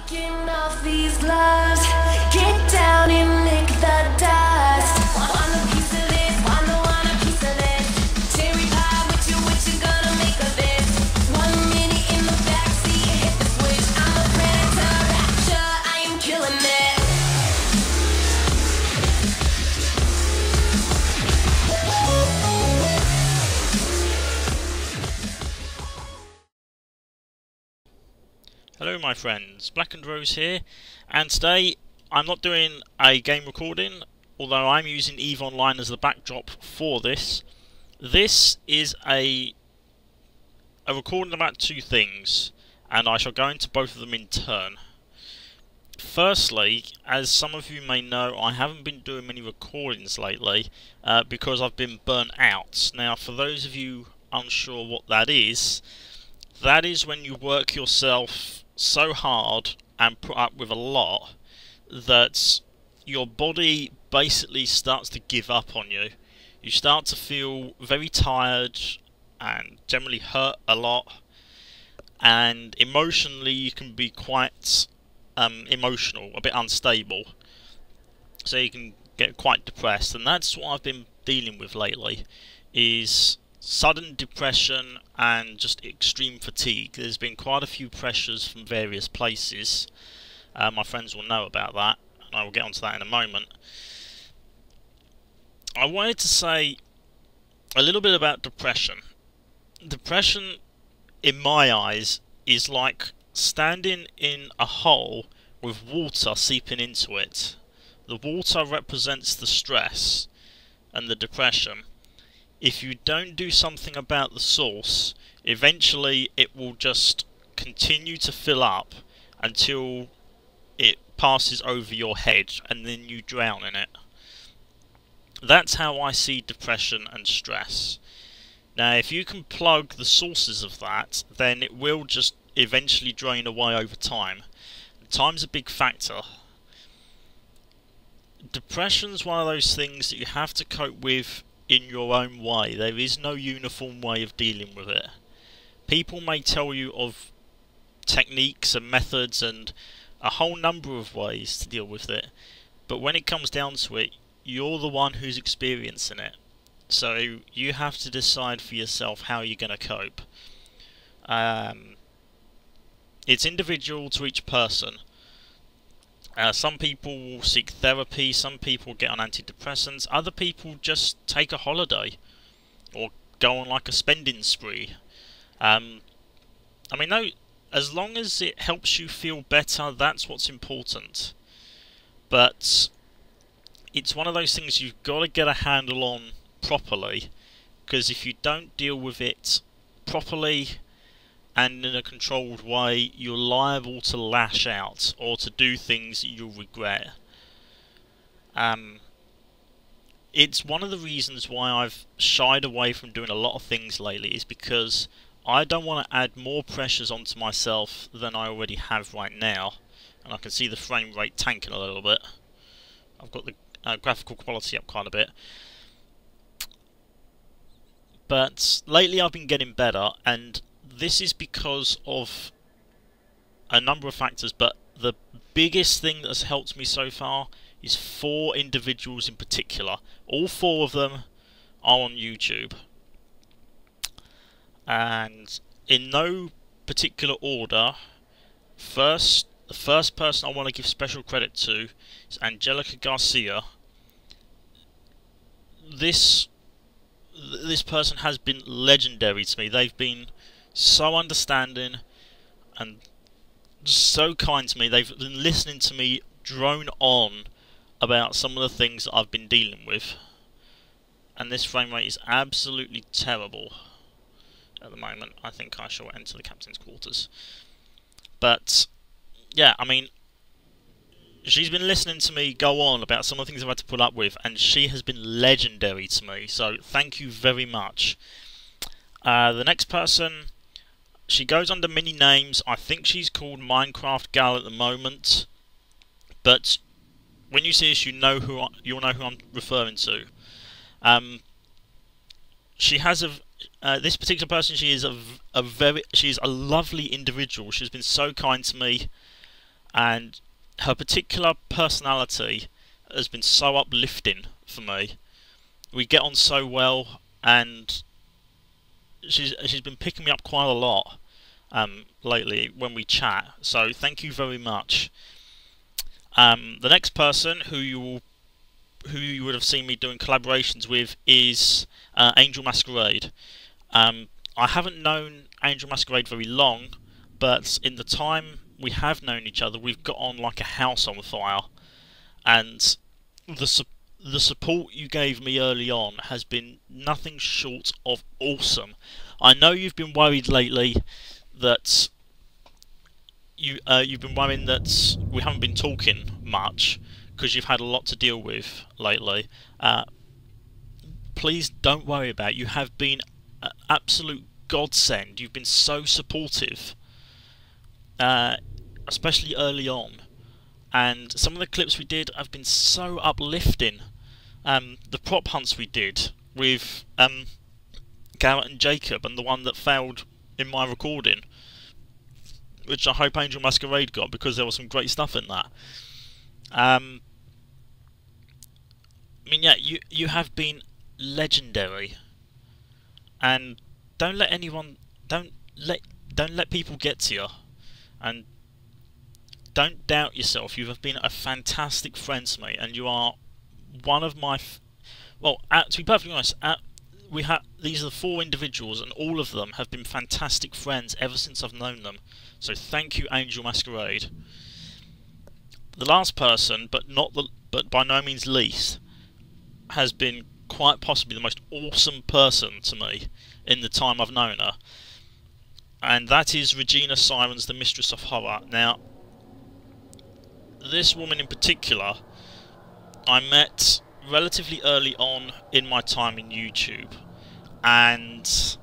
Taking off these gloves, get down and lick the dust. Want a piece of this, want a piece of this. Cherry pie, what you gonna make of this? 1 minute in the backseat, hit the switch. I'm a predator, rapture, I am killing it. Hello my friends, blackendrose here, and today I'm not doing a game recording, although I'm using EVE Online as the backdrop for this. This is a recording about two things, and I shall go into both of them in turn. Firstly, as some of you may know, I haven't been doing many recordings lately because I've been burnt out. Now, for those of you unsure what that is when you work yourself so hard and put up with a lot that your body basically starts to give up on you. You start to feel very tired and generally hurt a lot, and emotionally you can be quite emotional, a bit unstable, so you can get quite depressed, and that's what I've been dealing with lately, is sudden depression and just extreme fatigue. There's been quite a few pressures from various places. My friends will know about that, and I will get onto that in a moment. I wanted to say a little bit about depression. Depression, in my eyes, is like standing in a hole with water seeping into it. The water represents the stress and the depression. If you don't do something about the source, eventually it will just continue to fill up until it passes over your head and then you drown in it. That's how I see depression and stress. Now, if you can plug the sources of that, then it will just eventually drain away over time. Time's a big factor. Depression's one of those things that you have to cope with in your own way. There is no uniform way of dealing with it. People may tell you of techniques and methods and a whole number of ways to deal with it, but when it comes down to it, you're the one who's experiencing it. So you have to decide for yourself how you're going to cope. It's individual to each person. Some people will seek therapy, some people get on antidepressants, other people just take a holiday or go on like a spending spree. I mean, no, as long as it helps you feel better, that's what's important. But it's one of those things you've got to get a handle on properly, because if you don't deal with it properly and in a controlled way, you're liable to lash out or to do things that you'll regret. It's one of the reasons why I've shied away from doing a lot of things lately, is because I don't want to add more pressures onto myself than I already have right now. And I can see the frame rate tanking a little bit. I've got the graphical quality up quite a bit. But lately I've been getting better, and this is because of a number of factors, but the biggest thing that's helped me so far is 4 individuals in particular. All 4 of them are on YouTube. And in no particular order, the first person I want to give special credit to is Angelica Garcia. This person has been legendary to me. They've been so understanding and so kind to me. They've been listening to me drone on about some of the things that I've been dealing with, and this frame rate is absolutely terrible at the moment. I think I shall enter the captain's quarters. But yeah, I mean, she's been listening to me go on about some of the things I've had to put up with, and she has been legendary to me, so thank you very much. The next person, she goes under many names. I think she's called Minecraft Gal at the moment, but when you see this, you'll know who I'm referring to. She has this particular person. She is a lovely individual. She's been so kind to me. and her particular personality has been so uplifting for me. We get on so well, and she's been picking me up quite a lot lately when we chat. So thank you very much. The next person who you would have seen me doing collaborations with is Angel Masquerade. I haven't known Angel Masquerade very long, but in the time we have known each other, we've got on like a house on fire, and the support you gave me early on has been nothing short of awesome. I know you've been worried lately that you've been worrying that we haven't been talking much because you've had a lot to deal with lately. Please don't worry about it. You have been an absolute godsend. You've been so supportive, especially early on. And some of the clips we did have been so uplifting. The prop hunts we did with Garrett and Jacob, and the one that failed in my recording, which I hope Angel Masquerade got, because there was some great stuff in that. I mean, yeah, you have been legendary, and don't let people get to you, and don't doubt yourself. You have been a fantastic friend to me, and you are one of my to be perfectly honest, these are the 4 individuals, and all of them have been fantastic friends ever since I've known them. So thank you, Angel Masquerade. The last person, but by no means least, has been quite possibly the most awesome person to me in the time I've known her, and that is Regina Sirens, the Mistress of Horror. Now, this woman in particular, I met relatively early on in my time in YouTube, and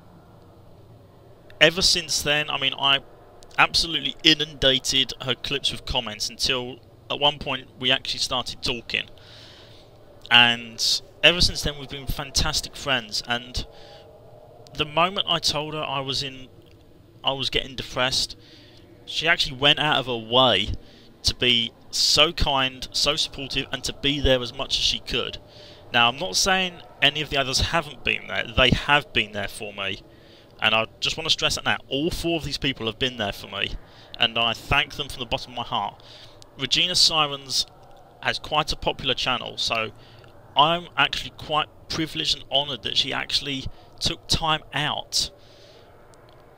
ever since then, I mean, I absolutely inundated her clips with comments until at one point we actually started talking, and ever since then we've been fantastic friends. And the moment I told her I was getting depressed, she actually went out of her way to be so kind, so supportive, and to be there as much as she could. Now, I'm not saying any of the others haven't been there. They have been there for me, and I just want to stress that now. All 4 of these people have been there for me, and I thank them from the bottom of my heart. Regina Sirens has quite a popular channel, so I'm actually quite privileged and honoured that she actually took time out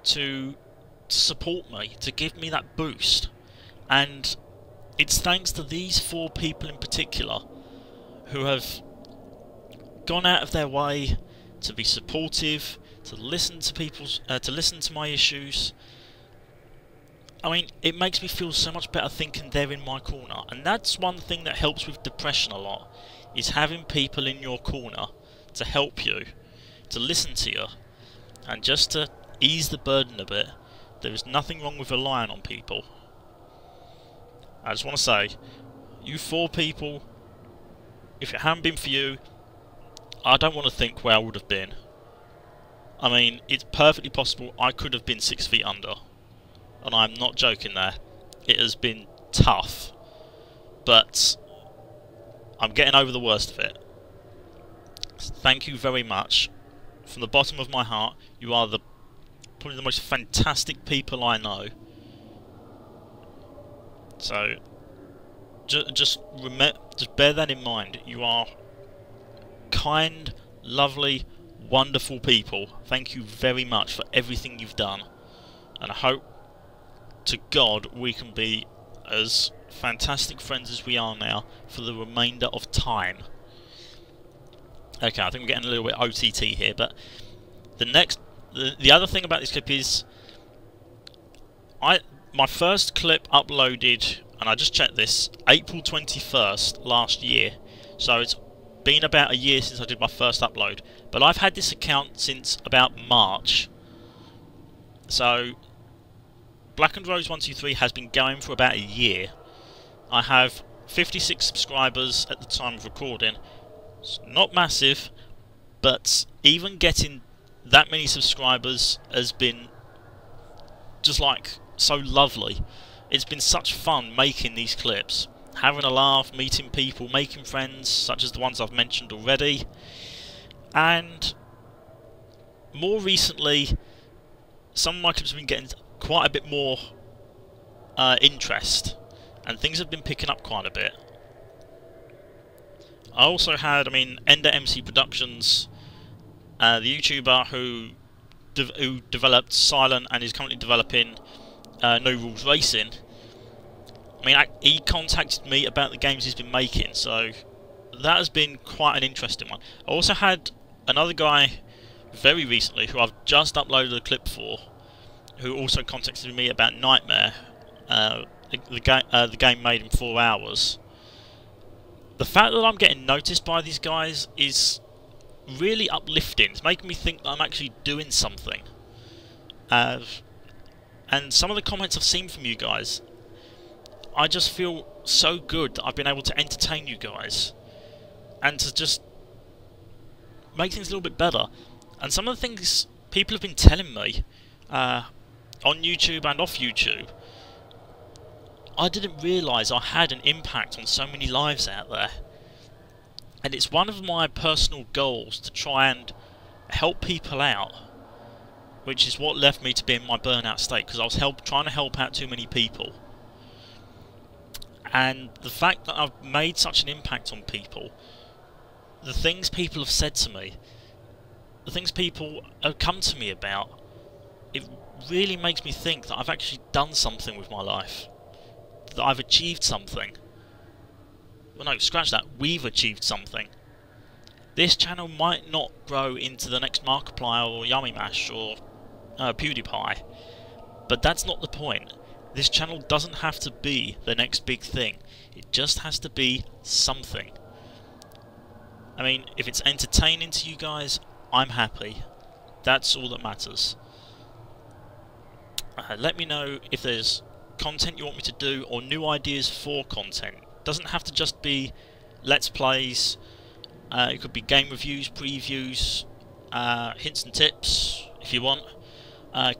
to support me, to give me that boost. And it's thanks to these 4 people in particular who have gone out of their way to be supportive, to listen to my issues. I mean, it makes me feel so much better thinking they're in my corner, and that's one thing that helps with depression a lot, is having people in your corner to help you, to listen to you, and just to ease the burden a bit. There is nothing wrong with relying on people. I just want to say, you 4 people, if it hadn't been for you, I don't want to think where I would have been. I mean, it's perfectly possible I could have been 6 feet under. And I'm not joking there. It has been tough. But I'm getting over the worst of it. Thank you very much. From the bottom of my heart, you are probably the most fantastic people I know. So, just bear that in mind. You are kind, lovely, wonderful people. Thank you very much for everything you've done, and I hope to God we can be as fantastic friends as we are now for the remainder of time. Okay, I think we're getting a little bit OTT here, but the other thing about this clip is my first clip uploaded, and I just checked this, April 21st last year, so it's been about a year since I did my first upload, but I've had this account since about March. So blackendrose 123 has been going for about a year. I have 56 subscribers at the time of recording. It's not massive, but even getting that many subscribers has been just like so lovely, it's been such fun making these clips, having a laugh, meeting people, making friends, such as the ones I've mentioned already. And more recently, some of my clips have been getting quite a bit more interest, and things have been picking up quite a bit. I also had, Ender MC Productions, the YouTuber who developed Silent and is currently developing No Rules Racing. He contacted me about the games he's been making, so that has been quite an interesting one. I also had another guy very recently who I've just uploaded a clip for, who also contacted me about Nightmare, the game made in 4 hours. The fact that I'm getting noticed by these guys is really uplifting. It's making me think that I'm actually doing something. And some of the comments I've seen from you guys, I just feel so good that I've been able to entertain you guys and to just make things a little bit better. And some of the things people have been telling me on YouTube and off YouTube, I didn't realise I had an impact on so many lives out there. And it's one of my personal goals to try and help people out, which is what left me to be in my burnout state, because I was trying to help out too many people. And the fact that I've made such an impact on people, the things people have said to me, the things people have come to me about, it really makes me think that I've actually done something with my life. That I've achieved something. Well, no, scratch that. We've achieved something. This channel might not grow into the next Markiplier or Yummy Mash or PewDiePie, but that's not the point. This channel doesn't have to be the next big thing. It just has to be something. If it's entertaining to you guys, I'm happy. That's all that matters. Let me know if there's content you want me to do or new ideas for content. Doesn't have to just be Let's Plays. It could be game reviews, previews, hints and tips if you want,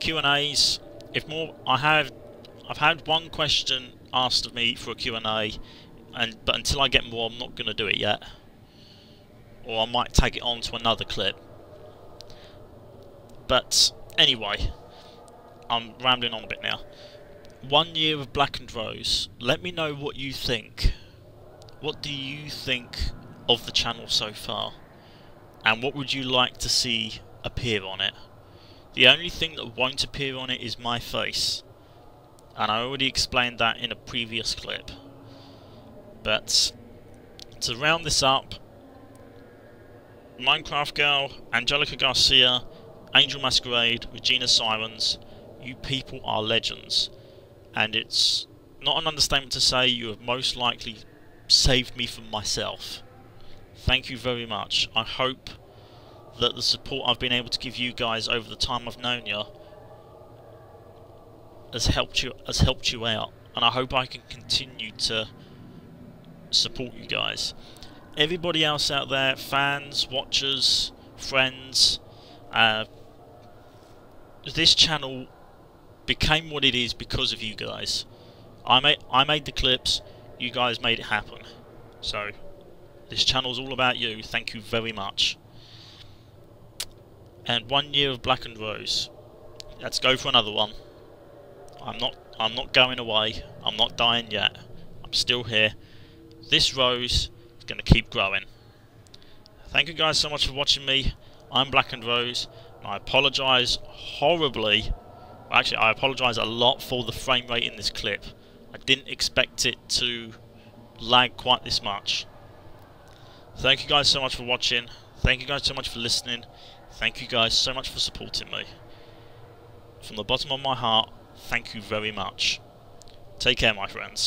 Q&As. If more, I've had one question asked of me for a Q&A, but until I get more, I'm not going to do it yet. Or I might tag it on to another clip. But anyway, I'm rambling on a bit now. 1 year of blackendrose. Let me know what you think. What do you think of the channel so far? And what would you like to see appear on it? The only thing that won't appear on it is my face. And I already explained that in a previous clip. But to round this up, Minecraft Girl, Angelica Garcia, Angel Masquerade, Regina Sirens, you people are legends. And it's not an understatement to say you have most likely saved me from myself. Thank you very much. I hope that the support I've been able to give you guys over the time I've known you has helped you out, and I hope I can continue to support you guys. Everybody else out there, fans, watchers, friends, this channel became what it is because of you guys. I made the clips, you guys made it happen. So this channel's all about you. Thank you very much. And 1 year of blackendrose. Let's go for another one. I'm not going away. I'm not dying yet. I'm still here. This rose is going to keep growing. Thank you guys so much for watching me. I'm blackendrose, and I apologise horribly. Actually, I apologise a lot for the frame rate in this clip. I didn't expect it to lag quite this much. Thank you guys so much for watching. Thank you guys so much for listening. Thank you guys so much for supporting me. From the bottom of my heart, thank you very much. Take care, my friends.